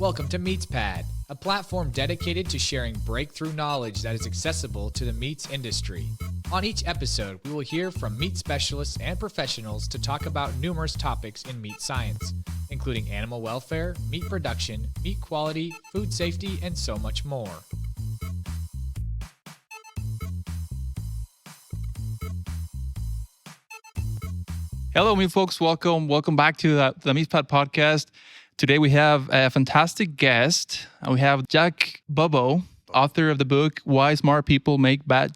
Welcome to MeatsPad, a platform dedicated to sharing breakthrough knowledge that is accessible to the meats industry. On each episode, we will hear from meat specialists and professionals to talk about numerous topics in meat science, including animal welfare, meat production, meat quality, food safety, and so much more. Hello, meat folks. Welcome back to the MeatsPad Podcast. Today we have a fantastic guest. We have Jack Bobo, author of the book Why Smart People Make Bad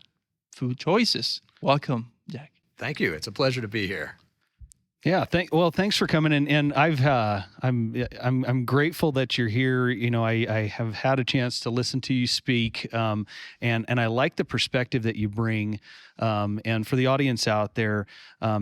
Food Choices. Welcome, Jack. Thank you. It's a pleasure to be here. Yeah, thanks for coming in, and I'm grateful that you're here. You know, I have had a chance to listen to you speak, and I like the perspective that you bring. And for the audience out there,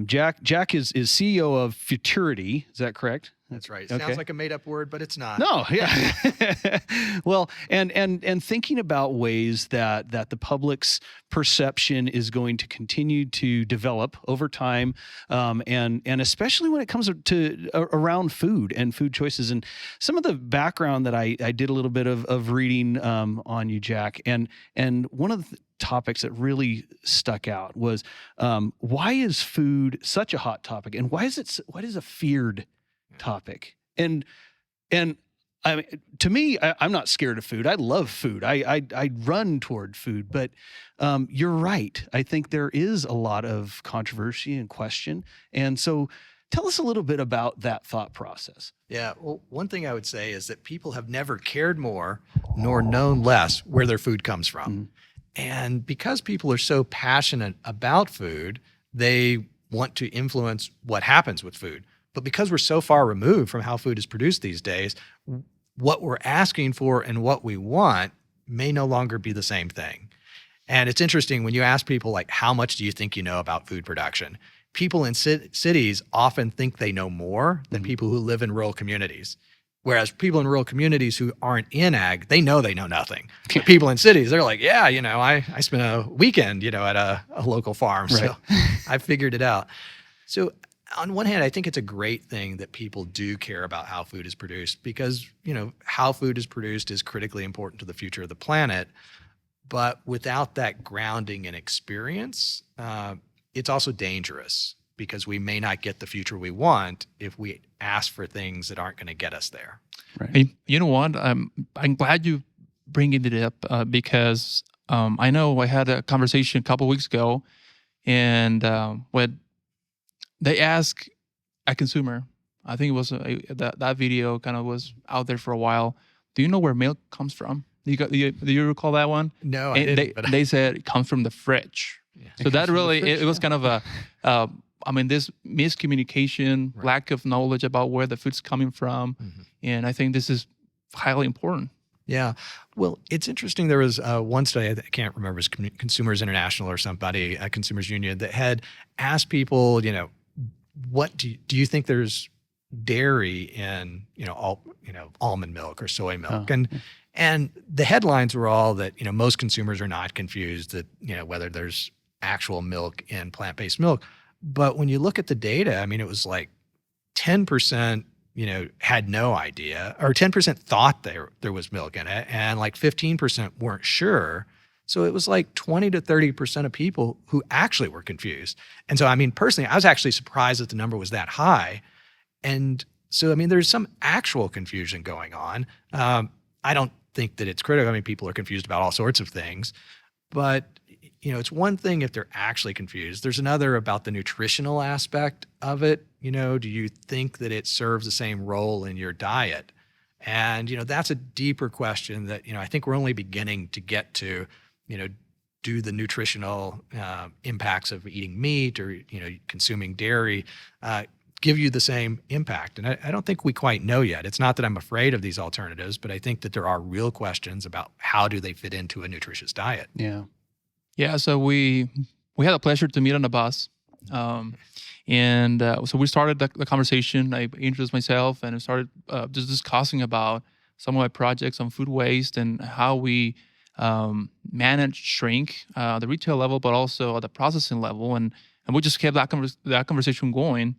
Jack is CEO of Futurity. Is that correct? That's right. It sounds like a made-up word, but it's not. No, yeah. Well, and thinking about ways that the public's perception is going to continue to develop over time, and especially when it comes to around food and food choices. And some of the background that I did a little bit of reading on you, Jack, and one of the topics that really stuck out was why is food such a hot topic, and why is a feared topic? And I mean, to me, I'm not scared of food. I love food. I run toward food. But you're right. I think there is a lot of controversy and question. And so tell us a little bit about that thought process. Yeah. Well, one thing I would say is that people have never cared more nor known less where their food comes from. Mm-hmm. And because people are so passionate about food, they want to influence what happens with food. But because we're so far removed from how food is produced these days, what we're asking for and what we want may no longer be the same thing. And it's interesting when you ask people, like, how much do you think you know about food production? People in cities often think they know more than people who live in rural communities. Whereas people in rural communities who aren't in ag, they know nothing. But people in cities, they're like, yeah, you know, I spent a weekend, at a local farm, right. So I figured it out. So on one hand, I think it's a great thing that people do care about how food is produced because, how food is produced is critically important to the future of the planet. But without that grounding and experience, it's also dangerous because we may not get the future we want if we ask for things that aren't going to get us there. Right. Hey, you know what? I'm glad you bringing it up because I know I had a conversation a couple of weeks ago, and when they ask a consumer, I think it was that video kind of was out there for a while. Do you know where milk comes from? Do you recall that one? No, I didn't. They said it comes from the fridge. Yeah. So that really, it was kind of this miscommunication, right. Lack of knowledge about where the food's coming from. Mm-hmm. And I think this is highly important. Yeah. Well, it's interesting. There was one study, I can't remember, it was Consumers International or somebody, a consumers union, that had asked people, what do you think there's dairy in, almond milk or soy milk? Oh. And the headlines were all that, most consumers are not confused that, whether there's actual milk in plant-based milk. But when you look at the data, I mean, it was like 10%, had no idea, or 10% thought there was milk in it, and like 15% weren't sure. So it was like 20 to 30% of people who actually were confused. And so, I mean, personally, I was actually surprised that the number was that high. And so, I mean, there's some actual confusion going on. I don't think that it's critical. I mean, people are confused about all sorts of things. But, it's one thing if they're actually confused. There's another about the nutritional aspect of it. Do you think that it serves the same role in your diet? And, that's a deeper question that, I think we're only beginning to get to. Do the nutritional impacts of eating meat or, consuming dairy give you the same impact? And I don't think we quite know yet. It's not that I'm afraid of these alternatives, but I think that there are real questions about how do they fit into a nutritious diet. Yeah. Yeah. So we had the pleasure to meet on the bus. So we started the conversation. I introduced myself and I started just discussing about some of my projects on food waste and how we manage shrink, the retail level, but also at the processing level. And we just kept that conversation going.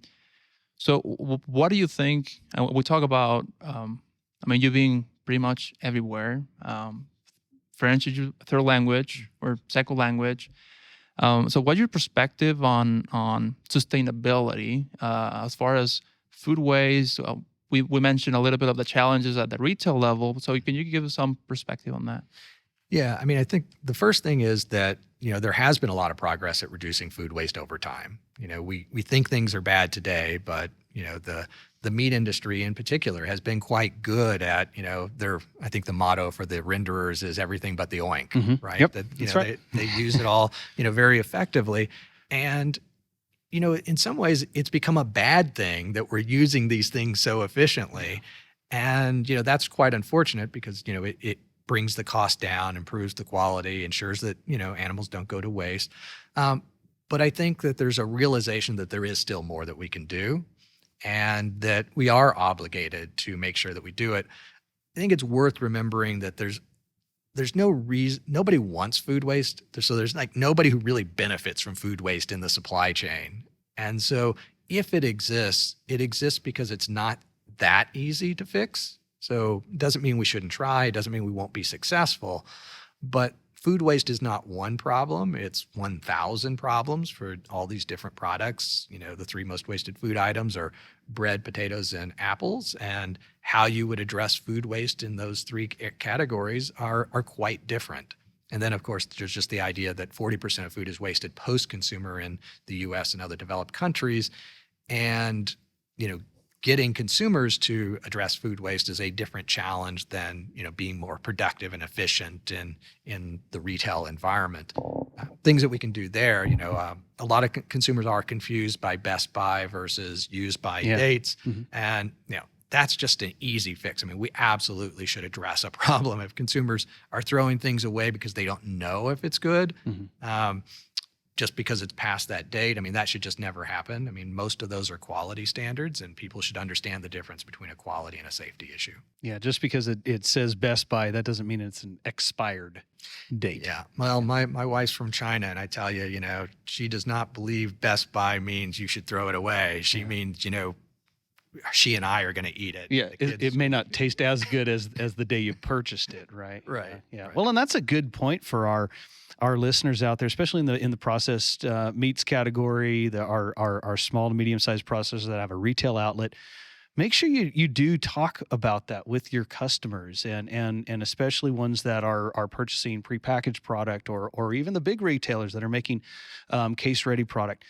So what do you think, and we talk about, you being pretty much everywhere. French is your third language or second language. So what's your perspective on sustainability as far as food waste? We mentioned a little bit of the challenges at the retail level. So can you give us some perspective on that? Yeah, I mean, I think the first thing is that, there has been a lot of progress at reducing food waste over time. We think things are bad today, but, the meat industry in particular has been quite good at, I think the motto for the renderers is everything but the oink, right? Yep, That, right. they use it all, very effectively. And, in some ways it's become a bad thing that we're using these things so efficiently. And, that's quite unfortunate because, it brings the cost down, improves the quality, ensures that, animals don't go to waste. But I think that there's a realization that there is still more that we can do and that we are obligated to make sure that we do it. I think it's worth remembering that there's no reason, nobody wants food waste. So there's like nobody who really benefits from food waste in the supply chain. And so if it exists because it's not that easy to fix. So it doesn't mean we shouldn't try. It doesn't mean we won't be successful. But food waste is not one problem. It's 1,000 problems for all these different products. The three most wasted food items are bread, potatoes, and apples. And how you would address food waste in those three categories are quite different. And then, of course, there's just the idea that 40% of food is wasted post-consumer in the U.S. and other developed countries. And, getting consumers to address food waste is a different challenge than, being more productive and efficient in the retail environment. Things that we can do there, a lot of consumers are confused by best by versus use by dates. And, that's just an easy fix. I mean, we absolutely should address a problem if consumers are throwing things away because they don't know if it's good. Just because it's past that date. I mean, that should just never happen. I mean, most of those are quality standards and people should understand the difference between a quality and a safety issue. Yeah, just because it says Best By, that doesn't mean it's an expired date. Yeah. Well, my wife's from China and I tell you, she does not believe Best By means you should throw it away. She means, she and I are going to eat it. Yeah, it may not taste as good as the day you purchased it, right? Right. Yeah. Right. Well, and that's a good point for our listeners out there, especially in the processed meats category, our small to medium sized processors that have a retail outlet. Make sure you do talk about that with your customers and especially ones that are purchasing prepackaged product or even the big retailers that are making case ready product.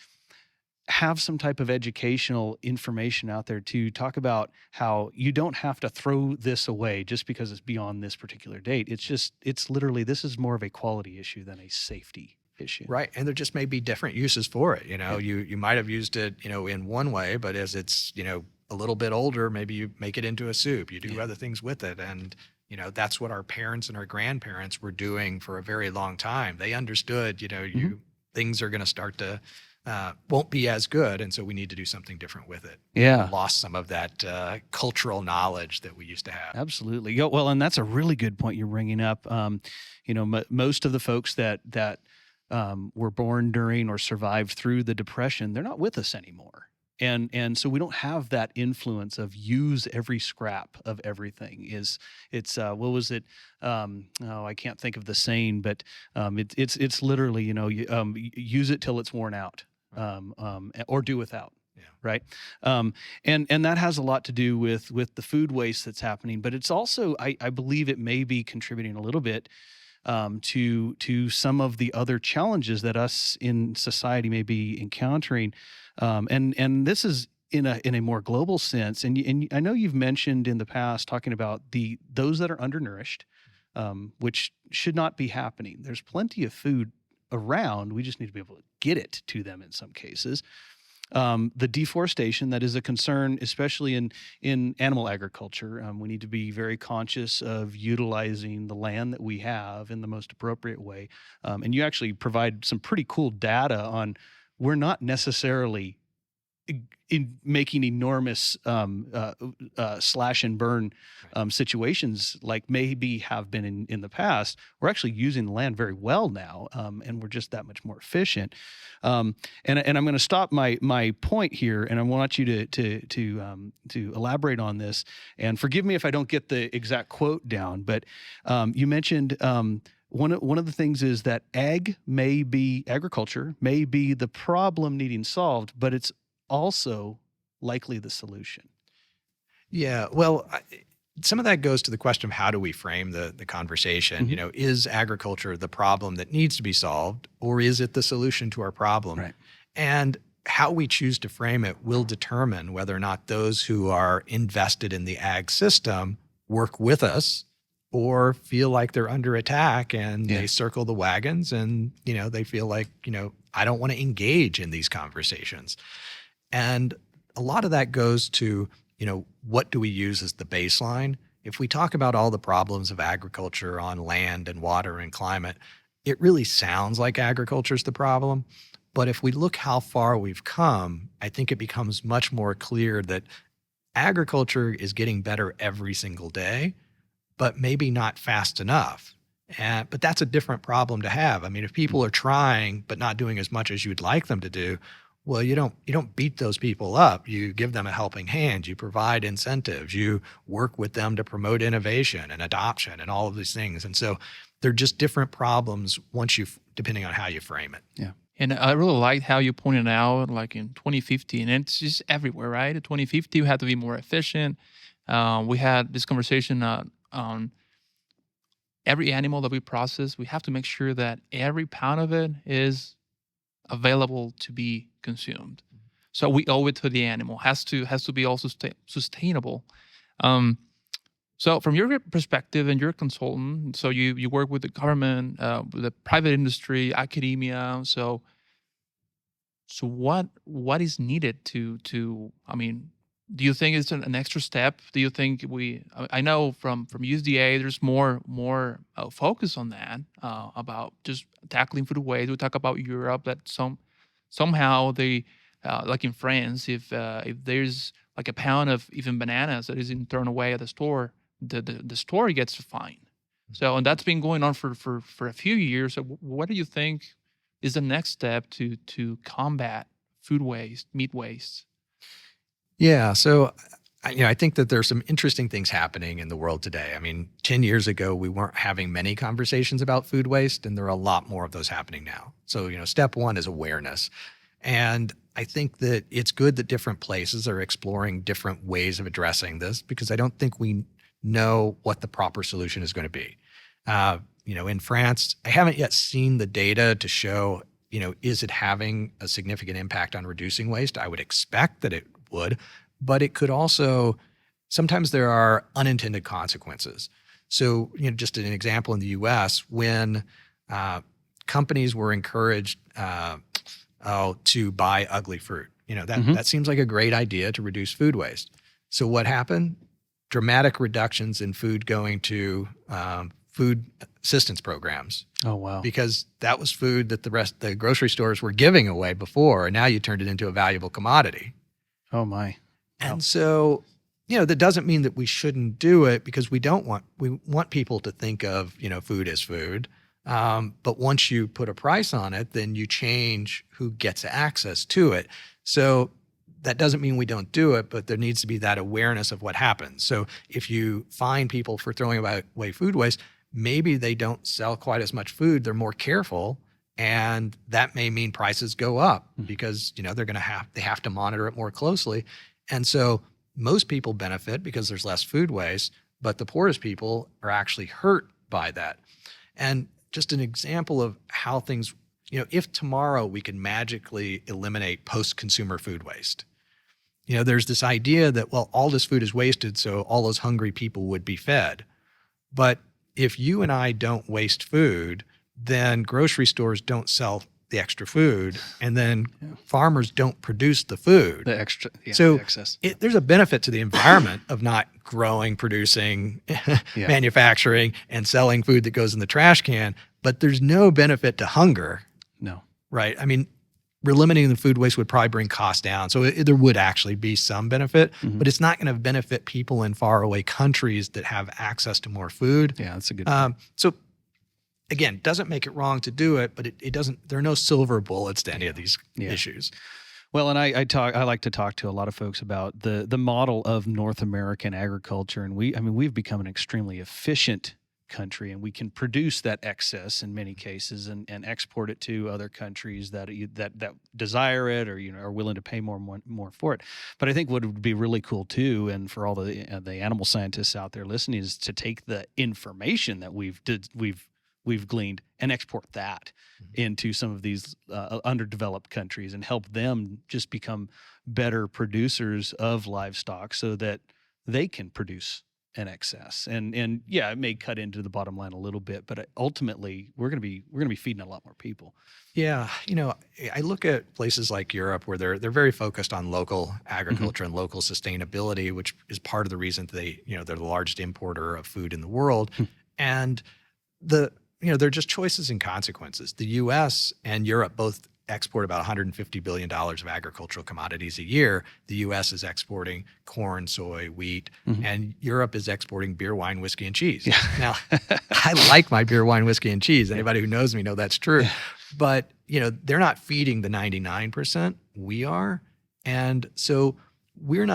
Have some type of educational information out there to talk about how you don't have to throw this away just because it's beyond this particular date. It's literally, this is more of a quality issue than a safety issue. Right. And there just may be different uses for it. You might have used it, in one way, but as it's, a little bit older, maybe you make it into a soup, you do other things with it. And, that's what our parents and our grandparents were doing for a very long time. They understood, things are going to start to, won't be as good. And so we need to do something different with it. Yeah. We lost some of that cultural knowledge that we used to have. Absolutely. Yeah, well, and that's a really good point you're bringing up. Most of the folks that were born during or survived through the Depression, they're not with us anymore. And so we don't have that influence of use every scrap of everything. It's what was it? I can't think of the saying, but it's literally, use it till it's worn out. Or do without, right? And that has a lot to do with the food waste that's happening, but it's also, I believe it may be contributing a little bit to some of the other challenges that us in society may be encountering, and this is in a more global sense. And I know you've mentioned in the past talking about those that are undernourished, which should not be happening. There's plenty of food around. We just need to be able to get it to them in some cases. The deforestation that is a concern, especially in animal agriculture. We need to be very conscious of utilizing the land that we have in the most appropriate way. And you actually provide some pretty cool data on we're not necessarily in making enormous slash and burn situations like maybe have been in the past. We're actually using the land very well now, and we're just that much more efficient. And I'm going to stop my point here, and I want you to elaborate on this. And forgive me if I don't get the exact quote down, but you mentioned one of the things is that agriculture may be the problem needing solved, but it's also likely the solution. Yeah, well, some of that goes to the question of how do we frame the conversation? Mm-hmm. Is agriculture the problem that needs to be solved, or is it the solution to our problem? Right. And how we choose to frame it will determine whether or not those who are invested in the ag system work with us or feel like they're under attack and they circle the wagons and, they feel like, I don't want to engage in these conversations. And a lot of that goes to, what do we use as the baseline? If we talk about all the problems of agriculture on land and water and climate, it really sounds like agriculture is the problem. But if we look how far we've come, I think it becomes much more clear that agriculture is getting better every single day, but maybe not fast enough. But that's a different problem to have. I mean, if people are trying but not doing as much as you'd like them to do, well, you don't beat those people up. You give them a helping hand. You provide incentives. You work with them to promote innovation and adoption and all of these things. And so they're just different problems depending on how you frame it. Yeah. And I really liked how you pointed out, like in 2050, and it's just everywhere, right? In 2050, we had to be more efficient. We had this conversation on every animal that we process. We have to make sure that every pound of it is available to be consumed. So we owe it to the animal. Has to be also sustainable. So from your perspective and you're a consultant, so you work with the government, with the private industry, academia. So what is needed to I mean, do you think it's an extra step? Do you think I know from USDA, there's more focus on that, about just tackling food waste. We talk about Europe, that somehow they, like in France, if there's like a pound of even bananas that isn't thrown away at the store, the store gets a fine. So, and that's been going on for a few years. So what do you think is the next step to combat food waste, meat waste? Yeah. So, I think that there's some interesting things happening in the world today. I mean, 10 years ago, we weren't having many conversations about food waste, and there are a lot more of those happening now. So, step one is awareness. And I think that it's good that different places are exploring different ways of addressing this, because I don't think we know what the proper solution is going to be. In France, I haven't yet seen the data to show, is it having a significant impact on reducing waste? I would expect that it would, but it could also, sometimes there are unintended consequences. So, just an example in the US, when companies were encouraged to buy ugly fruit, that seems like a great idea to reduce food waste. So what happened? Dramatic reductions in food going to food assistance programs. Oh, wow. Because that was food that the grocery stores were giving away before, and now you turned it into a valuable commodity. Oh, my. And so, that doesn't mean that we shouldn't do it, because we want people to think of, food as food. But once you put a price on it, then you change who gets access to it. So that doesn't mean we don't do it, but there needs to be that awareness of what happens. So if you fine people for throwing away food waste, maybe they don't sell quite as much food. They're more careful. And that may mean prices go up because, they have to monitor it more closely. And so most people benefit because there's less food waste, but the poorest people are actually hurt by that. And just an example of how things, if tomorrow we could magically eliminate post-consumer food waste, there's this idea that, well, all this food is wasted, so all those hungry people would be fed. But if you and I don't waste food, then grocery stores don't sell the extra food, and then farmers don't produce the food. The extra, so the excess. There's a benefit to the environment of not growing, producing, manufacturing, and selling food that goes in the trash can, but there's no benefit to hunger. No. Right? I mean, eliminating the food waste would probably bring costs down. So there would actually be some benefit, but it's not going to benefit people in faraway countries that have access to more food. Yeah, that's a good point. So again, doesn't make it wrong to do it, but it doesn't, there are no silver bullets to any of these issues. Well, and I like to talk to a lot of folks about the model of North American agriculture, and we've become an extremely efficient country, and we can produce that excess in many cases and export it to other countries that desire it or are willing to pay more for it. But I think what would be really cool too, and for all the animal scientists out there listening, is to take the information that we've gleaned and export that into some of these underdeveloped countries and help them just become better producers of livestock so that they can produce an excess. And yeah, it may cut into the bottom line a little bit, but ultimately we're going to be feeding a lot more people. Yeah, I look at places like Europe where they're very focused on local agriculture and local sustainability, which is part of the reason they're the largest importer of food in the world. And they're just choices and consequences. The U.S. and Europe both export about $150 billion of agricultural commodities a year. The U.S. is exporting corn, soy, wheat, and Europe is exporting beer, wine, whiskey, and cheese. Yeah. Now, I like my beer, wine, whiskey, and cheese. Anybody who knows me know that's true. Yeah. But, they're not feeding the 99%. We are. And so we're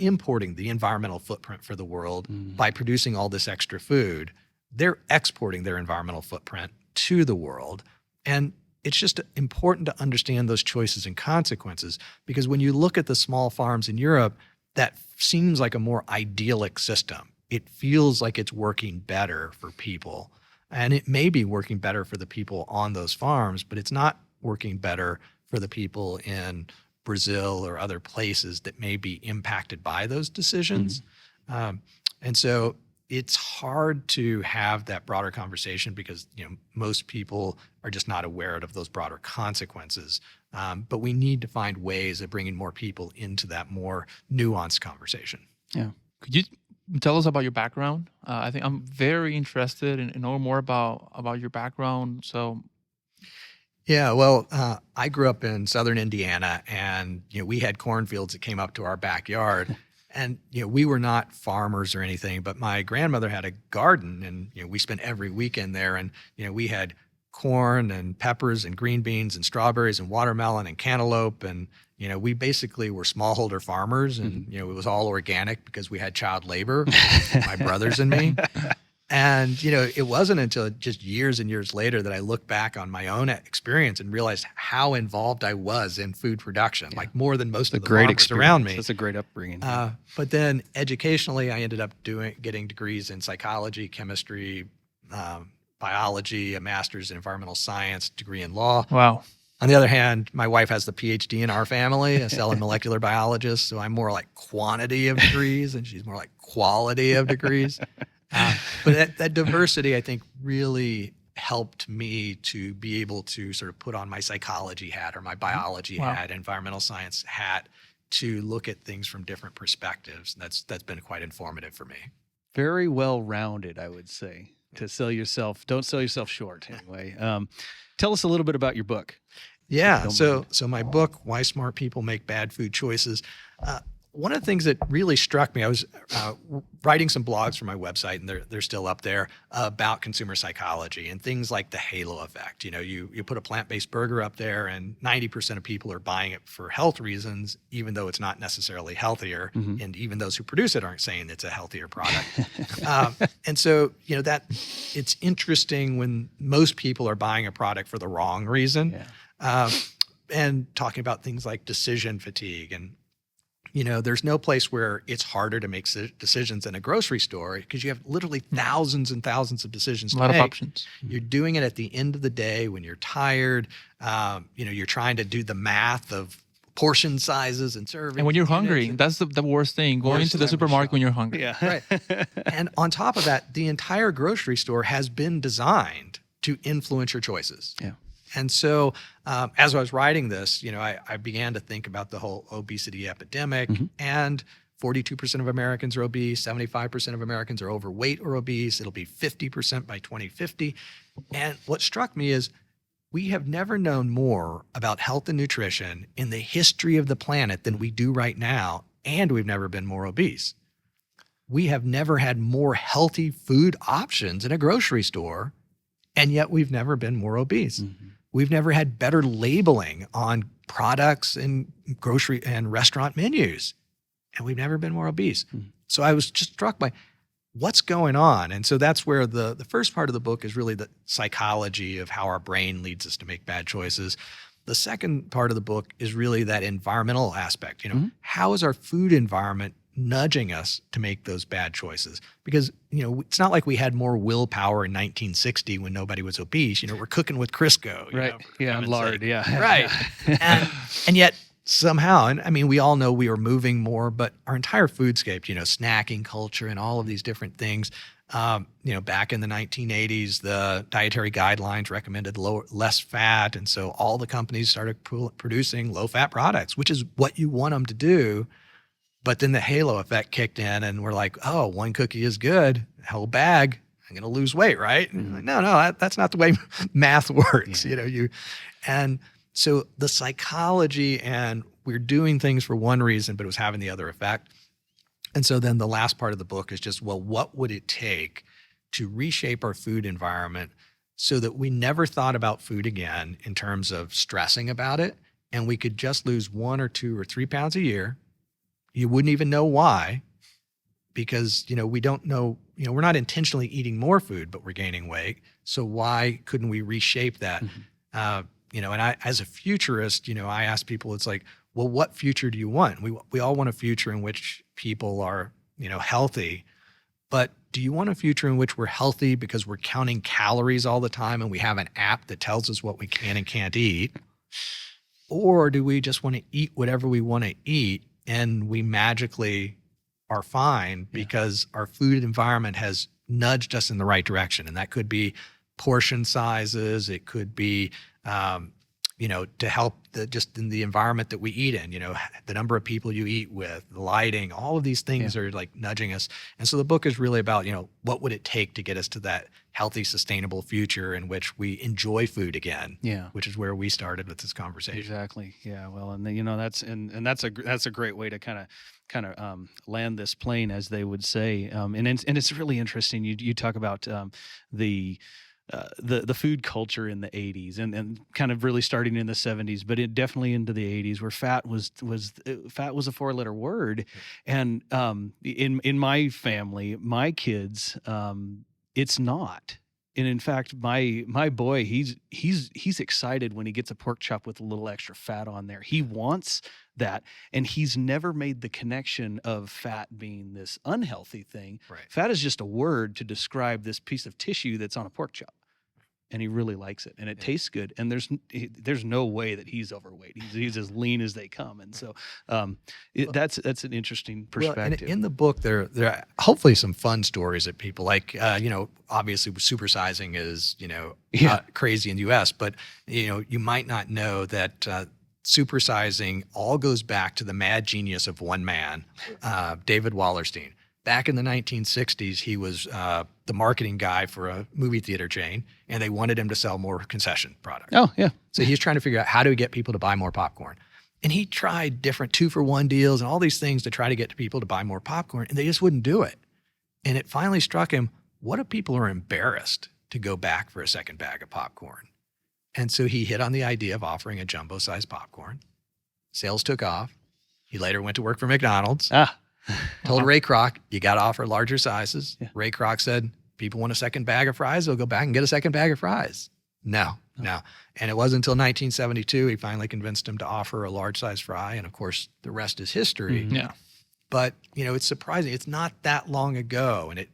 importing the environmental footprint for the world by producing all this extra food. They're exporting their environmental footprint to the world. And it's just important to understand those choices and consequences, because when you look at the small farms in Europe, that seems like a more idyllic system. It feels like it's working better for people. And it may be working better for the people on those farms, but it's not working better for the people in Brazil or other places that may be impacted by those decisions. And so it's hard to have that broader conversation because most people are just not aware of those broader consequences. But we need to find ways of bringing more people into that more nuanced conversation. Yeah. Could you tell us about your background? I think I'm very interested in knowing more about your background. So. Yeah, well, I grew up in southern Indiana, and we had cornfields that came up to our backyard. And, we were not farmers or anything, but my grandmother had a garden, and, we spent every weekend there. And, we had corn and peppers and green beans and strawberries and watermelon and cantaloupe. And, we basically were smallholder farmers, and, it was all organic because we had child labor, my brothers and me. And, it wasn't until just years and years later that I looked back on my own experience and realized how involved I was in food production, like more than most of the farmers around me. That's a great upbringing. But then educationally, I ended up getting degrees in psychology, chemistry, biology, a master's in environmental science, degree in law. Wow. On the other hand, my wife has the PhD in our family, a cell and molecular biologist. So I'm more like quantity of degrees and she's more like quality of degrees. But that diversity, I think, really helped me to be able to sort of put on my psychology hat or my biology hat, environmental science hat, to look at things from different perspectives. That's been quite informative for me. Very well-rounded, I would say, to don't sell yourself short anyway. Tell us a little bit about your book. Yeah, so my book, Why Smart People Make Bad Food Choices, one of the things that really struck me, I was writing some blogs for my website, and they're still up there, about consumer psychology and things like the halo effect. You put a plant-based burger up there, and 90% of people are buying it for health reasons, even though it's not necessarily healthier, and even those who produce it aren't saying it's a healthier product. And so, that it's interesting when most people are buying a product for the wrong reason, and talking about things like decision fatigue. And there's no place where it's harder to make decisions than a grocery store, because you have literally thousands and thousands of decisions to make. A lot of options. You're doing it at the end of the day when you're tired. You're trying to do the math of portion sizes and servings. And when you're hungry, that's the worst thing. Going into the supermarket when you're hungry. Yeah. Right. And on top of that, the entire grocery store has been designed to influence your choices. Yeah. And so as I was writing this, I began to think about the whole obesity epidemic, and 42% of Americans are obese, 75% of Americans are overweight or obese. It'll be 50% by 2050. And what struck me is we have never known more about health and nutrition in the history of the planet than we do right now, and we've never been more obese. We have never had more healthy food options in a grocery store, and yet we've never been more obese. Mm-hmm. We've never had better labeling on products and grocery and restaurant menus, and we've never been more obese. Mm-hmm. So I was just struck by what's going on. And so that's where the first part of the book is really the psychology of how our brain leads us to make bad choices. The second part of the book is really that environmental aspect. How is our food environment nudging us to make those bad choices? Because, it's not like we had more willpower in 1960 when nobody was obese. We're cooking with Crisco. Right. Yeah. Lard. Sake. Yeah. Right. and yet somehow, and I mean, we all know we are moving more, but our entire foodscape, snacking culture and all of these different things, back in the 1980s, the dietary guidelines recommended less fat. And so all the companies started producing low-fat products, which is what you want them to do. But then the halo effect kicked in and we're like, oh, one cookie is good, a whole bag, I'm going to lose weight, right? Mm-hmm. Like, no, that's not the way math works. Yeah. And so the psychology, and we're doing things for one reason, but it was having the other effect. And so then the last part of the book is just, well, what would it take to reshape our food environment so that we never thought about food again in terms of stressing about it, and we could just lose 1 or 2 or 3 pounds a year. You wouldn't even know why, because, we don't know, we're not intentionally eating more food, but we're gaining weight. So why couldn't we reshape that? Mm-hmm. And I, as a futurist, I ask people, it's like, well, what future do you want? We all want a future in which people are, healthy, but do you want a future in which we're healthy because we're counting calories all the time and we have an app that tells us what we can and can't eat? Or do we just want to eat whatever we want to eat and we magically are fine because our food environment has nudged us in the right direction? And that could be portion sizes. It could be, to help just in the environment that we eat in, the number of people you eat with, the lighting, all of these things are like nudging us. And so the book is really about, what would it take to get us to that healthy, sustainable future in which we enjoy food again? Yeah. Which is where we started with this conversation. Exactly. Yeah. Well, and that's a great way to kind of land this plane, as they would say. And it's really interesting. You talk about the food culture in the 80s and kind of really starting in the 70s, but it definitely into the 80s, where fat was a 4-letter word. And in my family, my kids, it's not. And in fact, my boy, he's excited when he gets a pork chop with a little extra fat on there. He wants that, and he's never made the connection of fat being this unhealthy thing. Right. Fat is just a word to describe this piece of tissue that's on a pork chop, and he really likes it, and it tastes good. And there's no way that he's overweight. He's as lean as they come, and so that's an interesting perspective. Well, in the book, there are hopefully some fun stories that people like. Obviously, supersizing is crazy in the U.S., but you might not know that. Supersizing all goes back to the mad genius of one man, David Wallerstein. Back in the 1960s, he was the marketing guy for a movie theater chain, and they wanted him to sell more concession products. Oh, yeah. So he's trying to figure out how do we get people to buy more popcorn. And he tried different 2-for-1 deals and all these things to try to get people to buy more popcorn, and they just wouldn't do it. And it finally struck him, what if people are embarrassed to go back for a second bag of popcorn? And so he hit on the idea of offering a jumbo-sized popcorn. Sales took off. He later went to work for McDonald's. Told Ray Kroc, you got to offer larger sizes. Yeah. Ray Kroc said, people want a second bag of fries, they'll go back and get a second bag of fries. No. And it wasn't until 1972 he finally convinced him to offer a large size fry. And of course, the rest is history. Mm-hmm. Yeah. But, it's surprising. It's not that long ago. And it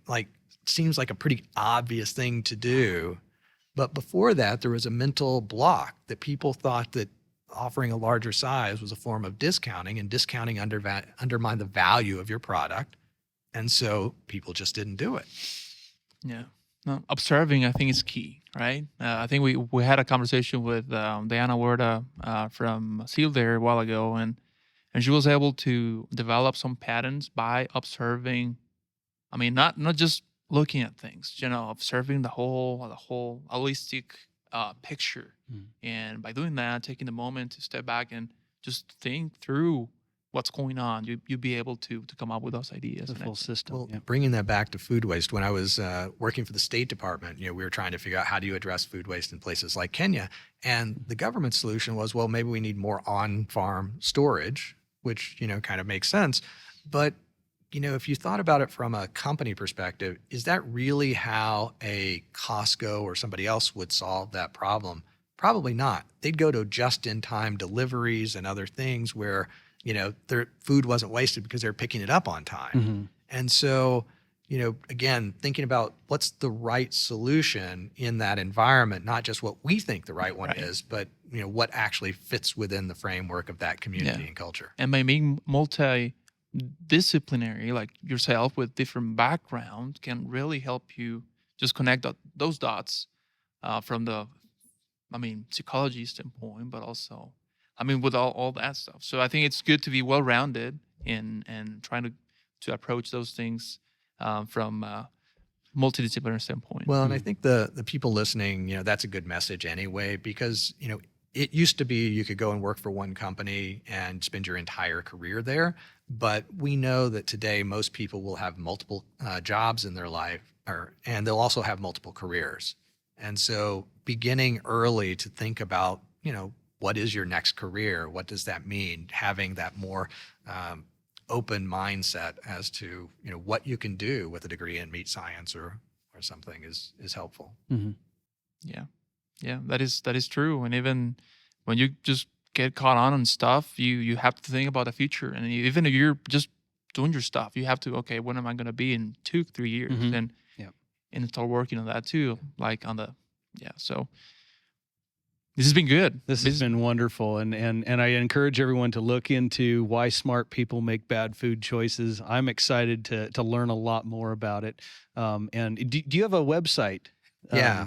seems like a pretty obvious thing to do. But before that, there was a mental block that people thought that offering a larger size was a form of discounting, and discounting undermined the value of your product. And so people just didn't do it. Yeah. No, observing, I think, is key, right? I think we had a conversation with Diana Huerta from Seal there a while ago, and she was able to develop some patterns by observing. I mean, not just looking at things, observing the whole holistic picture. And by doing that, taking the moment to step back and just think through what's going on, you'll be able to come up with those ideas. The full system. Well, yeah. bringing that back to food waste, when I was working for the State Department, we were trying to figure out how do you address food waste in places like Kenya. And the government solution was, well, maybe we need more on-farm storage, which, kind of makes sense. But, if you thought about it from a company perspective, is that really how a Costco or somebody else would solve that problem? Probably not. They'd go to just-in-time deliveries and other things where their food wasn't wasted because they're picking it up on time. And so, again, thinking about what's the right solution in that environment, not just what we think the right one is, but, what actually fits within the framework of that community and culture. And by being multidisciplinary, like yourself with different backgrounds, can really help you just connect those dots from the, psychology standpoint, but also with all that stuff. So I think it's good to be well-rounded and trying to approach those things from a multidisciplinary standpoint. Well, and I think the people listening, that's a good message anyway, because, it used to be you could go and work for one company and spend your entire career there. But we know that today most people will have multiple jobs in their life, and they'll also have multiple careers. And so beginning early to think about, what is your next career? What does that mean? Having that more open mindset as to, what you can do with a degree in meat science or something is helpful. Yeah, that is true. And even when you just get caught on stuff, you have to think about the future. And even if you're just doing your stuff, you have to, okay, when am I going to be in 2-3 years? And start working on that too, so this has been good. This has been wonderful. And I encourage everyone to look into why smart people make bad food choices. I'm excited to learn a lot more about it. And do you have a website?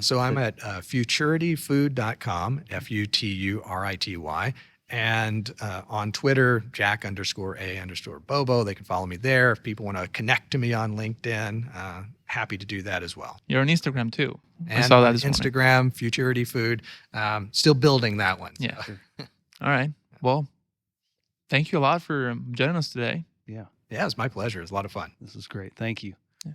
So I'm at futurityfood.com, FUTURITY. And on Twitter, Jack_A_Bobo. They can follow me there. If people want to connect to me on LinkedIn, happy to do that as well. You're on Instagram too. And I saw that this Instagram, Futurity Food. Still building that one. Yeah. All right. Well, thank you a lot for joining us today. Yeah. Yeah, it's my pleasure. It's a lot of fun. This is great. Thank you. Yeah.